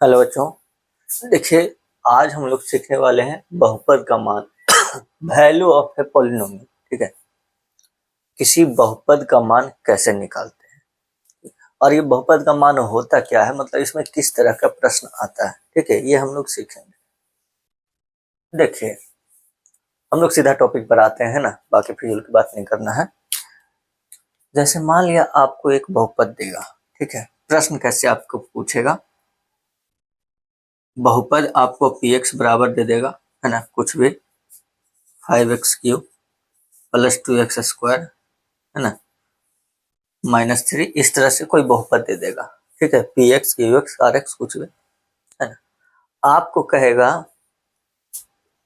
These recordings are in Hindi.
हेलो बच्चों, देखिए आज हम लोग सीखने वाले हैं बहुपद का मान वैल्यू ऑफ ए पॉलिनोमियल। ठीक है, किसी बहुपद का मान कैसे निकालते हैं और ये बहुपद का मान होता क्या है, मतलब इसमें किस तरह का प्रश्न आता है। ठीक है, ये हम लोग सीखेंगे। देखिए हम लोग सीधा टॉपिक पर आते हैं ना, बाकी फिजूल की बात नहीं करना है। जैसे मान लिया आपको एक बहुपद देगा, ठीक है, प्रश्न कैसे आपको पूछेगा, बहुपद आपको px बराबर दे देगा, है ना, कुछ भी 5x³ प्लस 2x², है ना, -3, इस तरह से कोई बहुपद दे देगा। ठीक है, px qx rx कुछ भी, है ना। आपको कहेगा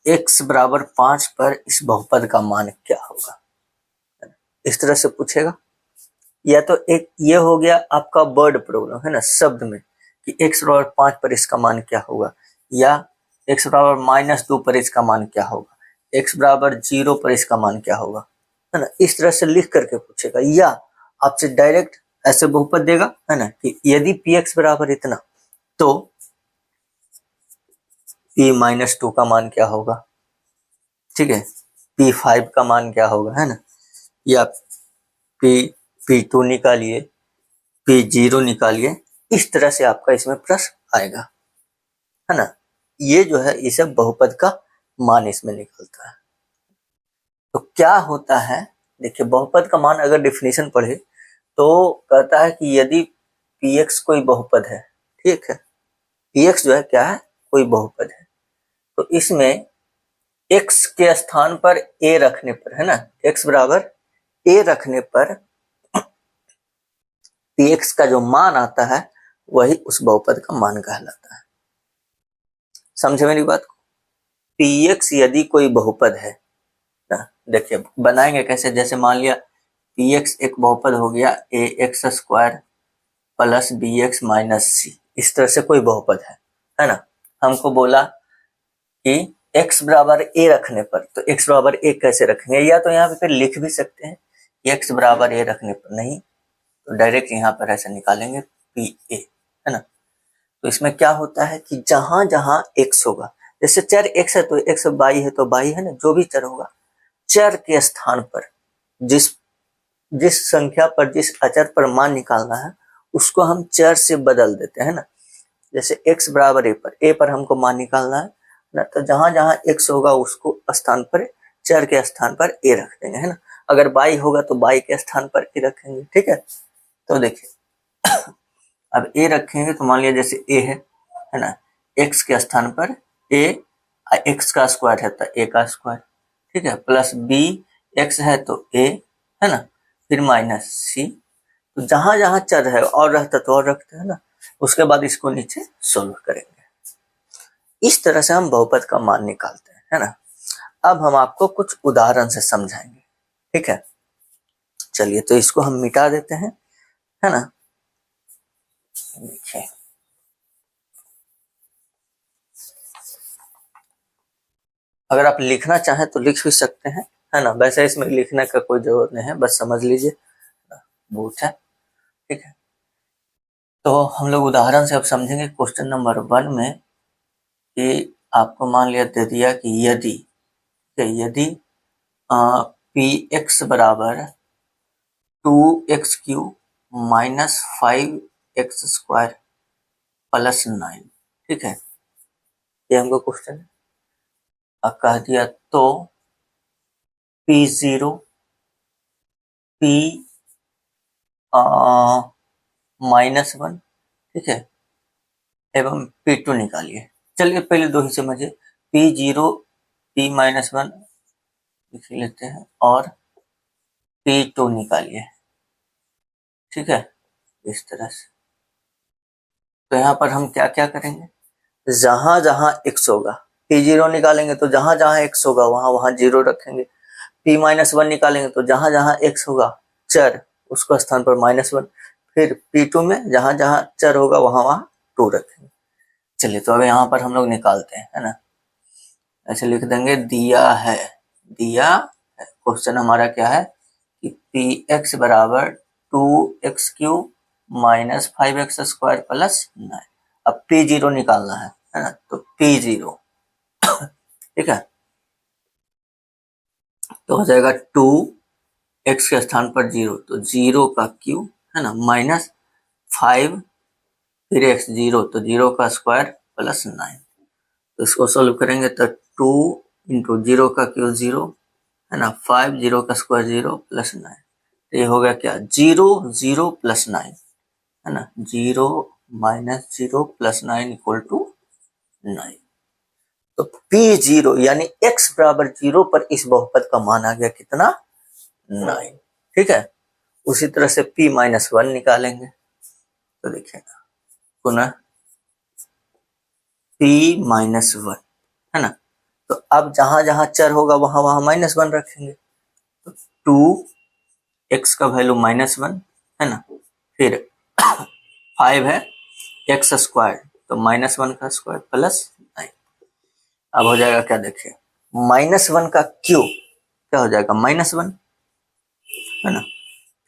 x बराबर 5 पर इस बहुपद का मान क्या होगा, इस तरह से पूछेगा। या तो एक ये हो गया आपका वर्ड प्रॉब्लम, है ना, शब्द में कि x बराबर 5 पर इसका मान क्या होगा, या x बराबर -2 पर इसका मान क्या होगा, x बराबर 0 पर इसका मान क्या होगा, है ना। इस तरह से लिख करके पूछेगा, या आपसे डायरेक्ट ऐसे बहुपद देगा, है ना, कि यदि px बराबर इतना तो p-2 का मान क्या होगा, ठीक है, p5 का मान क्या होगा, है ना, या p2 निकालिए, p0 निकालिए। इस तरह से आपका इसमें प्रश्न आएगा, है ना। ये जो है इसे बहुपद का मान इसमें निकलता है। तो क्या होता है, देखिए बहुपद का मान अगर डेफिनेशन पढ़े तो कहता है कि यदि px कोई बहुपद है, ठीक है, px जो है क्या है, कोई बहुपद है, तो इसमें x के स्थान पर a रखने पर, है ना, x बराबर a रखने पर px का जो मान आता है वही उस बहुपद का मान कहलाता है। समझे मेरी बात को। px यदि कोई बहुपद है ना, देखिए बनाएंगे कैसे, जैसे मान लिया px एक बहुपद हो गया ax² plus bx minus c, इस तरह से कोई बहुपद है ना। हमको बोला कि x बराबर a रखने पर, तो x बराबर a कैसे रखेंगे, या तो यहाँ पे फिर लिख भी सकते हैं x बराबर a रखने पर, नहीं तो डायरेक्ट यहाँ पर ऐसे निकालेंगे pa, है ना। तो इसमें क्या होता है कि जहां जहां x होगा, जैसे चर x है तो x, y है तो y, है ना, जो भी चर होगा, चर के स्थान पर जिस जिस संख्या पर, जिस अचर पर मान निकालना है उसको हम चर से बदल देते हैं ना। जैसे x बराबर a पर हमको मान निकालना है ना, तो जहां जहां x होगा उसको स्थान पर, चर के स्थान पर a रख देंगे, है ना। अगर y होगा तो y के स्थान पर a रखेंगे। ठीक है, तो देखिए अब a रखेंगे तो मान लिया जैसे a है ना, x के स्थान पर a, x का स्क्वायर है तो a का स्क्वायर, ठीक है, प्लस b, x है तो a, है ना, फिर माइनस c। तो जहां जहां चर है और रहता तो और रखते हैं ना, उसके बाद इसको नीचे सोल्व करेंगे। इस तरह से हम बहुपद का मान निकालते हैं, है ना। अब हम आपको कुछ उदाहरण से समझाएंगे, ठीक है। चलिए तो इसको हम मिटा देते हैं, है ना। देखिए अगर आप लिखना चाहें तो लिख भी सकते हैं, है ना, वैसे इसमें लिखने का कोई जरूरत नहीं है, बस समझ लीजिए बहुत है। ठीक है, तो हम लोग उदाहरण से अब समझेंगे क्वेश्चन नंबर 1 में कि आपको मान लिया दे दिया कि यदि पी एक्स बराबर 2x³ माइनस 5x² प्लस 9, ठीक है, ये हमको क्वेश्चन कह दिया। तो p0 p -1, ठीक है, एवं p2 निकालिए। चलिए पहले दो ही समझिए, p0 p-1 लिख लेते हैं और p2 निकालिए, ठीक है, इस तरह से। तो यहाँ पर हम क्या क्या करेंगे, जहां जहां x होगा p0 निकालेंगे तो जहां जहां x होगा वहां वहां 0 रखेंगे। p-1 निकालेंगे तो जहां जहां x होगा चर, उसको स्थान पर -1। फिर p2 में जहां जहां चर होगा वहां वहां 2 रखेंगे। चलिए तो अब यहाँ पर हम लोग निकालते हैं, है ना। ऐसे लिख देंगे दिया है क्वेश्चन हमारा क्या है कि पी एक्स बराबर 2x³ माइनस 5x² प्लस 9। अब P0 निकालना है ना, तो P0 ठीक है, तो हो जाएगा 2 x के स्थान पर 0, तो 0 का क्यूब है ना, -5 फिर x 0, तो 0 का स्क्वायर प्लस 9। तो इसको सोल्व करेंगे तो 2 इंटू 0 का क्यूब 0 है ना, 5 0 का स्क्वायर 0 प्लस 9, तो ये हो गया क्या 0 0 प्लस 9 है ना, 0 माइनस 0 प्लस 9 इक्वल टू 9। तो P0 यानी x बराबर 0 पर इस बहुपद का मान आ गया कितना 9। ठीक है, उसी तरह से P-1 निकालेंगे, तो देखिएगा पुनः P-1 है ना, तो अब जहां जहां चर होगा वहां वहां -1 रखेंगे, तो 2x का वैल्यू -1 है ना, फिर 5 है x स्क्वायर, तो -1 का स्क्वायर प्लस 9। अब हो जाएगा क्या देखिए, -1 का क्यूब क्या हो जाएगा -1 है ना,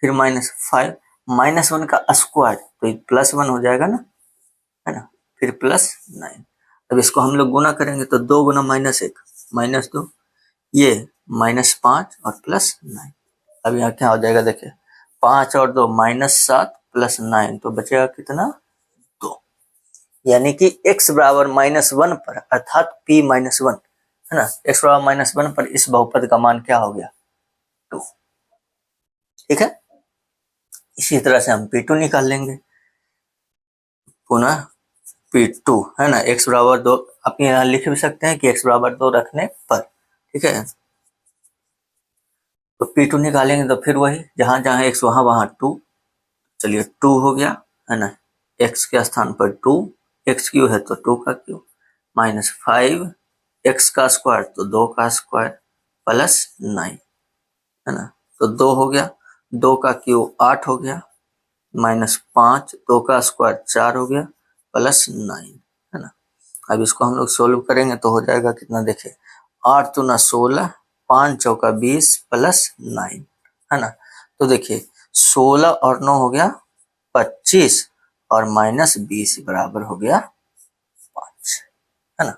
फिर -5 -1 का स्क्वायर, तो +1 हो जाएगा ना, है ना, फिर प्लस 9। अब इसको हम लोग गुना करेंगे तो 2 गुना -1 -2, ये -5 और प्लस 9। अब यहाँ क्या हो जाएगा देखिए, 5 और 2 -7 प्लस 9, तो बचेगा कितना 2। यानी कि x बराबर -1 पर अर्थात P-1 है ना, x बराबर -1 पर इस बहुपद का मान क्या हो गया 2। ठीक है, इसी तरह से हम P2 निकाल लेंगे, पुनः P2 है ना, x बराबर 2, आप यहाँ लिख भी सकते हैं कि x बराबर 2 रखने पर। ठीक है, तो P2 निकालेंगे तो फिर वही जहां जहां x वहां वहां 2, चलिए 2 हो गया है ना, x के स्थान पर 2, x क्यू है तो 2 का क्यूब, -5 x का स्क्वायर, तो 2 का स्क्वायर प्लस 9 है ना, तो 2 हो गया, 2 का क्यूब 8 हो गया, -5 2 का स्क्वायर 4 हो गया प्लस 9 है ना। अब इसको हम लोग सोल्व करेंगे तो हो जाएगा कितना देखिए, 8 दूना 16, 5 चौका 20 प्लस 9 है ना, तो देखिए 16 और 9 हो गया 25 और -20 बराबर हो गया 5 है ना।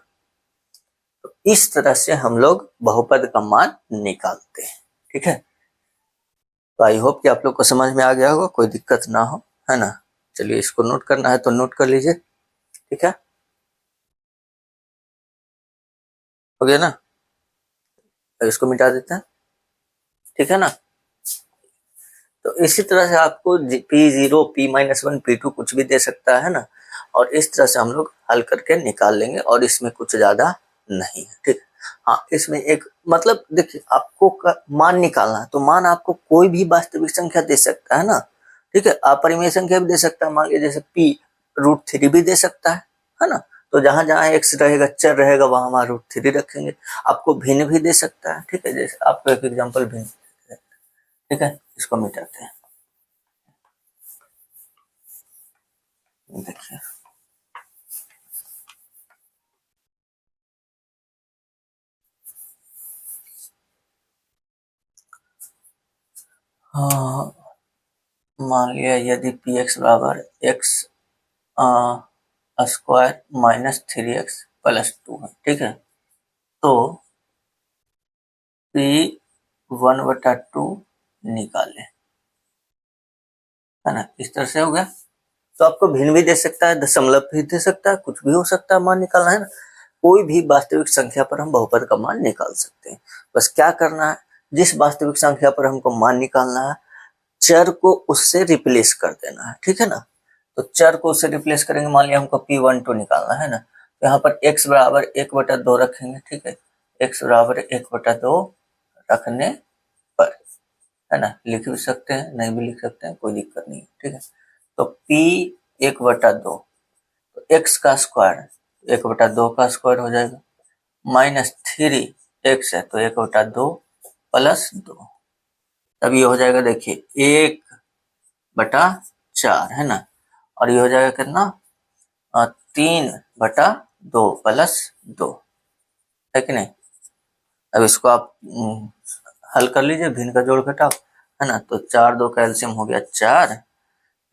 तो इस तरह से हम लोग बहुपद का मान निकालते हैं। ठीक है, तो आई होप कि आप लोग को समझ में आ गया होगा, कोई दिक्कत ना हो, है ना। चलिए इसको नोट करना है तो नोट कर लीजिए। ठीक है, हो गया ना, अब इसको मिटा देते हैं। ठीक है ना, तो इसी तरह से आपको P0 P-1 P2 कुछ भी दे सकता है ना, और इस तरह से हम लोग हल करके निकाल लेंगे, और इसमें कुछ ज्यादा नहीं है। ठीक, हाँ इसमें एक मतलब देखिए, आपको मान निकालना है तो मान आपको कोई भी वास्तविक संख्या दे सकता है ना। ठीक है, अपरिमेय संख्या भी दे सकता है, मान लीजिए जैसे P√3 भी दे सकता है ना। तो जहां जहां x रहेगा चर रहेगा वहां वहां √3 रखेंगे। आपको भिन्न भी दे सकता है। ठीक है, जैसे आपको एक एग्जाम्पल भिन्न। ठीक है, इसको मिटाते हैं, देखिए हाँ, मान लिया यदि px बराबर x स्क्वायर -3x प्लस 2 है। ठीक है, तो p1/2 निकाले है ना, इस तरह से हो गया। तो आपको भिन्न भी दे सकता है, दशमलव भी दे सकता है, कुछ भी हो सकता है, मान निकालना है ना। कोई भी वास्तविक संख्या पर हम बहुपद का मान निकाल सकते हैं। बस क्या करना है, जिस वास्तविक संख्या पर हमको मान निकालना है चर को उससे रिप्लेस कर देना है। ठीक है ना, तो चर को उससे रिप्लेस करेंगे, मान लिया हमको P12 निकालना है ना, तो यहाँ पर x बराबर 1/2 रखेंगे। ठीक है, x बराबर 1/2 रखने पर है ना, लिख भी सकते हैं नहीं भी लिख सकते हैं, कोई दिक्कत नहीं। ठीक है, तो P 1/2, तो x का स्क्वायर 1/2 का स्क्वायर हो जाएगा, -3x है तो 1/2 प्लस 2, तब ये हो जाएगा देखिए 1/4 है ना, और ये हो जाएगा कितना 3/2 प्लस 2 है कि नहीं। अब इसको आप हल कर लीजिए, भिन्न का जोड़ घटाव है ना, तो 4 2 का एलसीएम हो गया 4,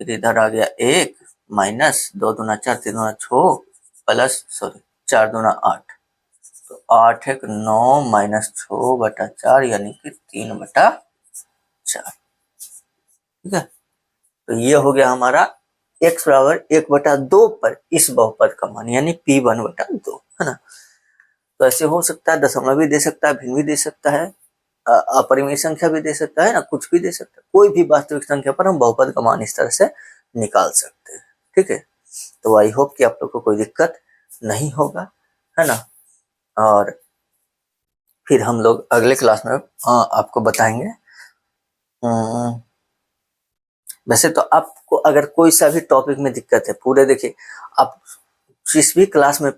फिर इधर आ गया 1 माइनस 2 दूना 4 3 दूना 6 प्लस 4 दूना 8, तो 8 1 9 माइनस 6 बटा 4 यानी कि 3 बटा 4। ठीक है, तो ये हो गया हमारा x बराबर 1/2 पर इस बहुपद का मान यानी P1/2, है ना। तो ऐसे हो सकता है, दशमलव भी दे सकता है, भिन्न भी दे सकता है, अपरिमेय संख्या भी दे सकता है ना, कुछ भी दे सकता है। कोई भी वास्तविक संख्या पर हम बहुपद का मान इस तरह से निकाल सकते हैं। ठीक है, तो आई होप कि आप लोग को कोई दिक्कत नहीं होगा, है ना। और फिर हम लोग अगले क्लास में आपको बताएंगे। वैसे तो आपको अगर कोई सा भी टॉपिक में दिक्कत है, पूरे देखिए आप जिस भी क्लास में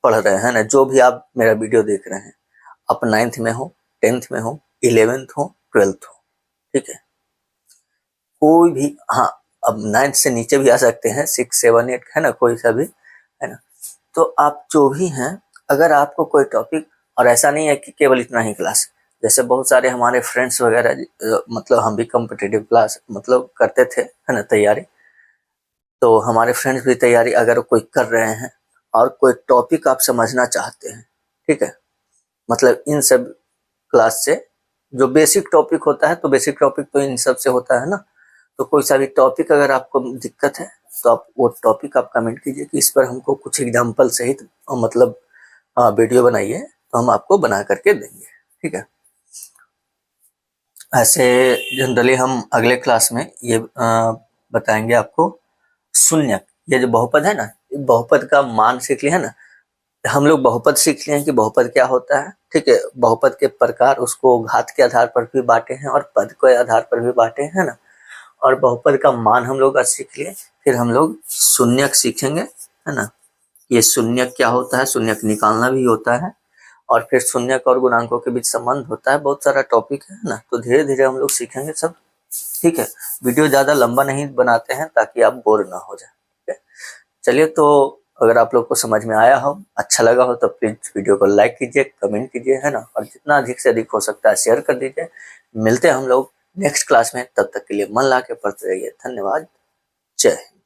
पढ़ रहे हैं ना, जो भी आप मेरा वीडियो देख रहे हैं, आप 9th में हो, 10th में हो, 11th हो, 12th हो, ठीक है, कोई भी, हाँ अब 9th से नीचे भी आ सकते हैं, 6 7 8 है ना, कोई सा भी, है ना। तो आप जो भी हैं, अगर आपको कोई टॉपिक, और ऐसा नहीं है कि केवल इतना ही क्लास, जैसे बहुत सारे हमारे फ्रेंड्स वगैरह, मतलब हम भी कॉम्पिटिटिव क्लास मतलब करते थे, है ना, तैयारी, तो हमारे फ्रेंड्स भी तैयारी अगर कोई कर रहे हैं और कोई टॉपिक आप समझना चाहते हैं, ठीक है, मतलब इन सब क्लास से जो बेसिक टॉपिक होता है, तो बेसिक टॉपिक तो इन सब से होता है ना, तो कोई सा भी टॉपिक अगर आपको दिक्कत है तो आप वो टॉपिक आप कमेंट कीजिए कि इस पर हमको कुछ एग्जाम्पल सहित मतलब वीडियो बनाइए, तो हम आपको बना करके देंगे। ठीक है, ऐसे जनरली हम अगले क्लास में ये बताएंगे आपको शून्य, ये जो बहुपद है ना, बहुपद का मान सीख लिया है ना, हम लोग बहुपद सीख लिए हैं कि बहुपद क्या होता है। ठीक है, बहुपद के प्रकार, उसको घात के आधार पर भी बांटे हैं और पद के आधार पर भी बांटे हैं ना, और बहुपद का मान हम लोग आज सीख लिए। फिर हम लोग शून्यक सीखेंगे, है ना, ये शून्यक क्या होता है, शून्यक निकालना भी होता है, और फिर शून्यक और गुणांकों के बीच संबंध होता है, बहुत सारा टॉपिक है ना, तो धीरे धीरे हम लोग सीखेंगे सब। ठीक है, वीडियो ज्यादा लंबा नहीं बनाते हैं ताकि आप बोर ना हो जाए। ठीक है, चलिए, तो अगर आप लोग को समझ में आया हो, अच्छा लगा हो, तो प्लीज वीडियो को लाइक कीजिए, कमेंट कीजिए, है ना, और जितना अधिक से अधिक हो सकता है शेयर कर दीजिए। मिलते हैं हम लोग नेक्स्ट क्लास में, तब तक के लिए मन ला के पढ़ते रहिए। धन्यवाद, जय हिंद।